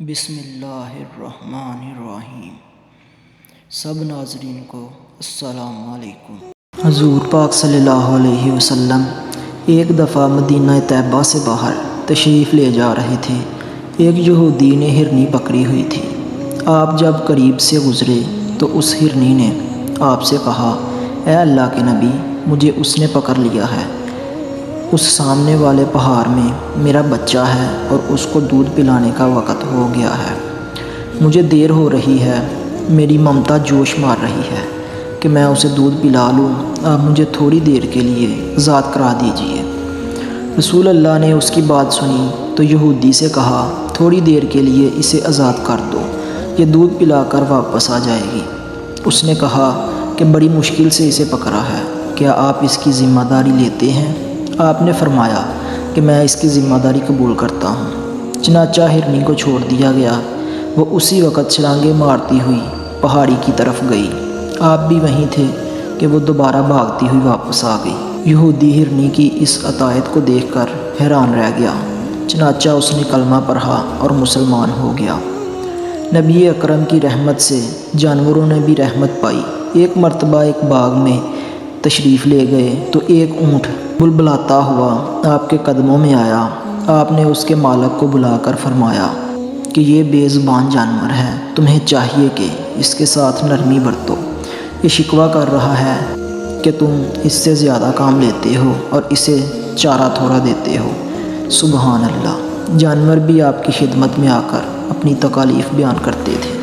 بسم اللہ الرحمن الرحیم۔ سب ناظرین کو السلام علیکم۔ حضور پاک صلی اللہ علیہ وسلم ایک دفعہ مدینہ طیبہ سے باہر تشریف لے جا رہے تھے۔ ایک یہودی نے ہرنی پکڑی ہوئی تھی۔ آپ جب قریب سے گزرے تو اس ہرنی نے آپ سے کہا، اے اللہ کے نبی، مجھے اس نے پکڑ لیا ہے۔ اس سامنے والے پہاڑ میں میرا بچہ ہے اور اس کو دودھ پلانے کا وقت ہو گیا ہے۔ مجھے دیر ہو رہی ہے، میری ممتا جوش مار رہی ہے کہ میں اسے دودھ پلا لوں۔ آپ مجھے تھوڑی دیر کے لیے آزاد کرا دیجیے۔ رسول اللہ نے اس کی بات سنی تو یہودی سے کہا، تھوڑی دیر کے لیے اسے آزاد کر دو، یہ دودھ پلا کر واپس آ جائے گی۔ اس نے کہا کہ بڑی مشکل سے اسے پکڑا ہے، کیا آپ اس کی ذمہ داری لیتے ہیں؟ آپ نے فرمایا کہ میں اس کی ذمہ داری قبول کرتا ہوں۔ چنانچہ ہرنی کو چھوڑ دیا گیا۔ وہ اسی وقت چھلانگیں مارتی ہوئی پہاڑی کی طرف گئی۔ آپ بھی وہیں تھے کہ وہ دوبارہ بھاگتی ہوئی واپس آ گئی۔ یہودی ہرنی کی اس عطیت کو دیکھ کر حیران رہ گیا۔ چنانچہ اس نے کلمہ پڑھا اور مسلمان ہو گیا۔ نبی اکرم کی رحمت سے جانوروں نے بھی رحمت پائی۔ ایک مرتبہ ایک باغ میں تشریف لے گئے تو ایک اونٹ بلبلاتا ہوا آپ کے قدموں میں آیا۔ آپ نے اس کے مالک کو بلا کر فرمایا کہ یہ بے زبان جانور ہے، تمہیں چاہیے کہ اس کے ساتھ نرمی برتو۔ یہ شکوہ کر رہا ہے کہ تم اس سے زیادہ کام لیتے ہو اور اسے چارہ تھوڑا دیتے ہو۔ سبحان اللہ! جانور بھی آپ کی خدمت میں آ کر اپنی تکالیف بیان کرتے تھے۔